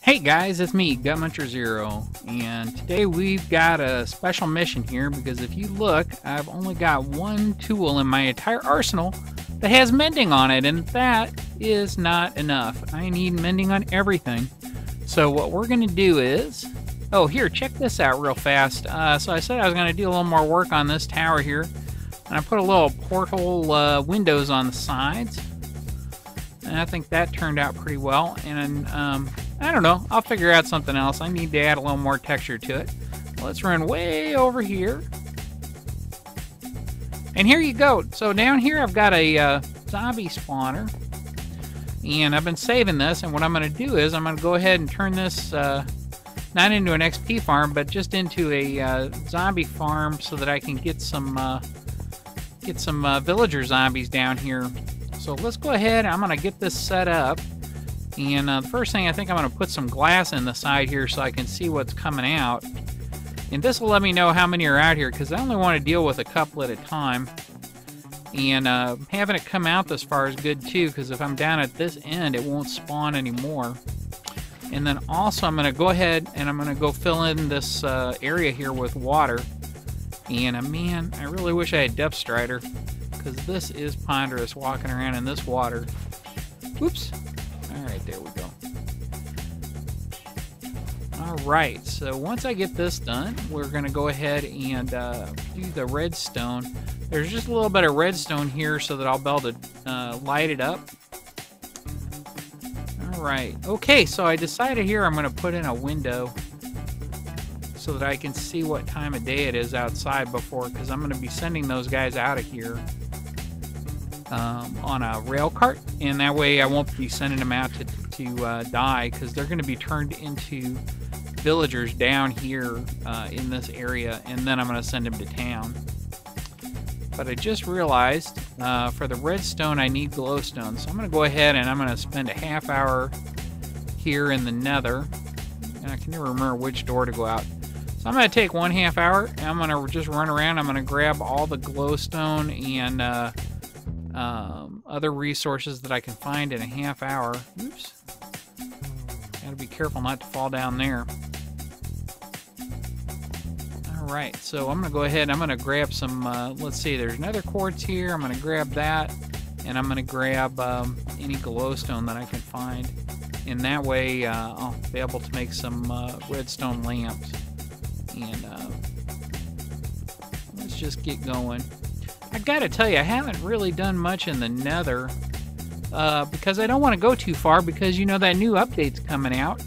Hey guys, it's me, Gutmuncher Zero, and today we've got a special mission here because if you look, I've only got one tool in my entire arsenal that has mending on it, and that is not enough. I need mending on everything. So what we're going to do is, oh here, check this out real fast. So I said I was going to do a little more work on this tower here, and I put a little porthole windows on the sides, and I think that turned out pretty well. And I don't know, I'll figure out something else. I need to add a little more texture to it. Let's run way over here. And here you go. So down here I've got a zombie spawner. And I've been saving this, and what I'm going to do is I'm going to go ahead and turn this not into an XP farm, but just into a zombie farm so that I can get some villager zombies down here. So let's go ahead, I'm going to get this set up. And the first thing, I think I'm going to put some glass in the side here so I can see what's coming out. And this will let me know how many are out here, because I only want to deal with a couple at a time. And having it come out this far is good too, because if I'm down at this end, it won't spawn anymore. And then also I'm going to go ahead and I'm going to go fill in this area here with water. And man, I really wish I had Depth Strider, because this is ponderous walking around in this water. Oops. Alright, there we go. Alright, so once I get this done, we're going to go ahead and do the redstone. There's just a little bit of redstone here so that I'll be able to light it up. Alright, okay, so I decided here I'm going to put in a window so that I can see what time of day it is outside before, because I'm going to be sending those guys out of here on a rail cart, and that way I won't be sending them out to die, because they're going to be turned into villagers down here in this area, and then I'm going to send them to town. But I just realized for the redstone I need glowstone, so I'm going to go ahead and I'm going to spend a half hour here in the nether, and I can never remember which door to go out. So I'm going to take 1/2 hour, and I'm going to just run around. I'm going to grab all the glowstone and other resources that I can find in a half hour. Oops. Gotta be careful not to fall down there. Alright, so I'm gonna go ahead and I'm gonna grab some, let's see, there's another quartz here. I'm gonna grab that, and I'm gonna grab any glowstone that I can find. And that way I'll be able to make some redstone lamps. And let's just get going. I gotta tell you, I haven't really done much in the nether because I don't want to go too far, because you know that new update's coming out,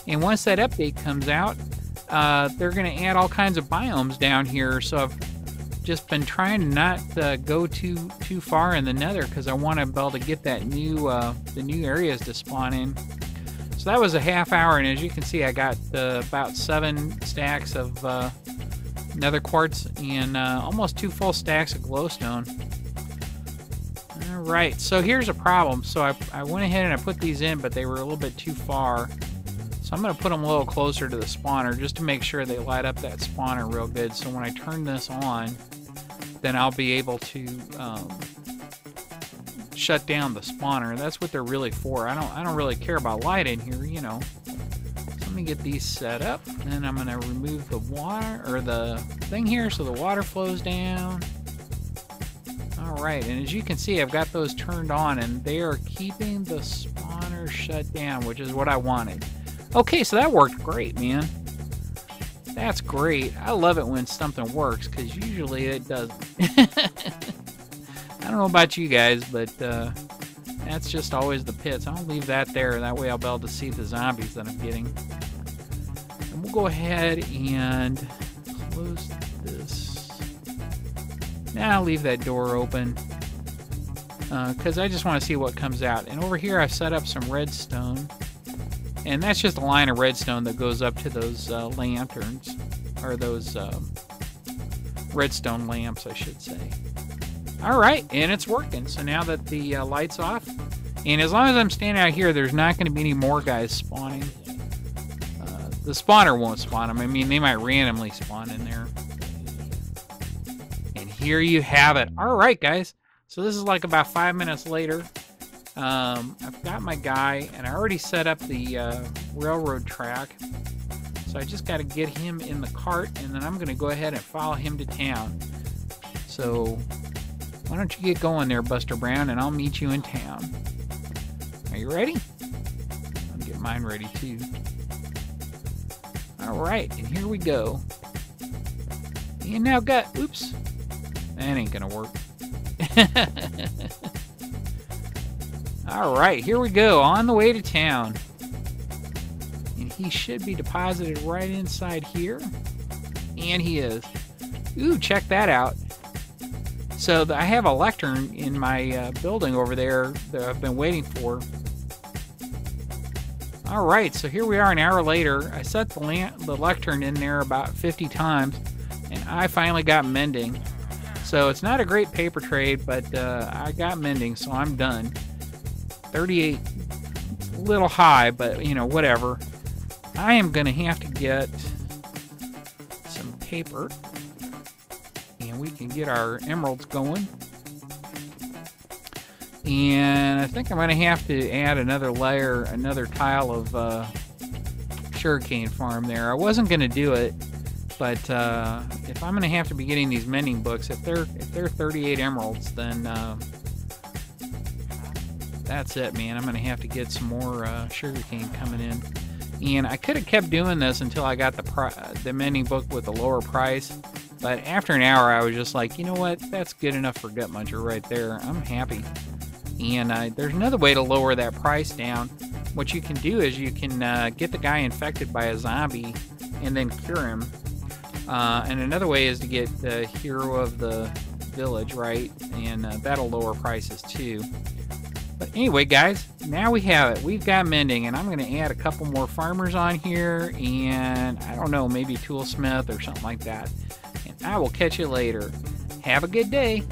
and once that update comes out, they're going to add all kinds of biomes down here. So I've just been trying to not go too far in the nether, because I want to be able to get that new the new areas to spawn in. So that was a half hour, and as you can see, I got about 7 stacks of nether quartz and almost 2 full stacks of glowstone. Alright, so here's a problem. So I went ahead and I put these in, but they were a little bit too far. So I'm going to put them a little closer to the spawner just to make sure they light up that spawner real good. So when I turn this on, then I'll be able to shut down the spawner. That's what they're really for. I don't really care about light in here, you know. Let me get these set up, and I'm going to remove the water, or the thing here, so the water flows down. Alright, and as you can see, I've got those turned on, and they are keeping the spawner shut down, which is what I wanted. Okay, so that worked great, man. That's great. I love it when something works, because usually it doesn't. I don't know about you guys, but that's just always the pits. I'll leave that there, that way I'll be able to see the zombies that I'm getting. And we'll go ahead and close this. Now I'll leave that door open, because I just want to see what comes out. And over here I've set up some redstone, and that's just a line of redstone that goes up to those lanterns, or those redstone lamps, I should say. Alright, and it's working. So now that the light's off, and as long as I'm standing out here, there's not going to be any more guys spawning. The spawner won't spawn them. I mean, they might randomly spawn in there. And here you have it. Alright, guys. So this is like about 5 minutes later. I've got my guy, and I already set up the railroad track. So I just got to get him in the cart, and then I'm going to go ahead and follow him to town. So why don't you get going there, Buster Brown, and I'll meet you in town. Are you ready? I'll get mine ready too. All right, and here we go. And now oops, that ain't gonna work. All right, here we go, on the way to town. And he should be deposited right inside here. And he is. Ooh, check that out. So I have a lectern in my building over there that I've been waiting for. All right, so here we are an hour later. I set the lectern in there about 50 times, and I finally got Mending. So it's not a great paper trade, but I got Mending, so I'm done. 38, a little high, but you know, whatever. I am going to have to get some paper, and we can get our emeralds going. And I think I'm going to have to add another layer, another tile of sugarcane farm there. I wasn't going to do it, but if I'm going to have to be getting these mending books, if they're 38 emeralds, then that's it, man. I'm going to have to get some more sugarcane coming in. And I could have kept doing this until I got the mending book with a lower price. But after an hour, I was just like, you know what? That's good enough for Gut Muncher right there. I'm happy. And there's another way to lower that price down. What you can do is you can get the guy infected by a zombie and then cure him. And another way is to get the hero of the village, right? And that'll lower prices too. But anyway, guys, now we have it. We've got Mending, and I'm going to add a couple more farmers on here, and I don't know, maybe a toolsmith or something like that. And I will catch you later. Have a good day.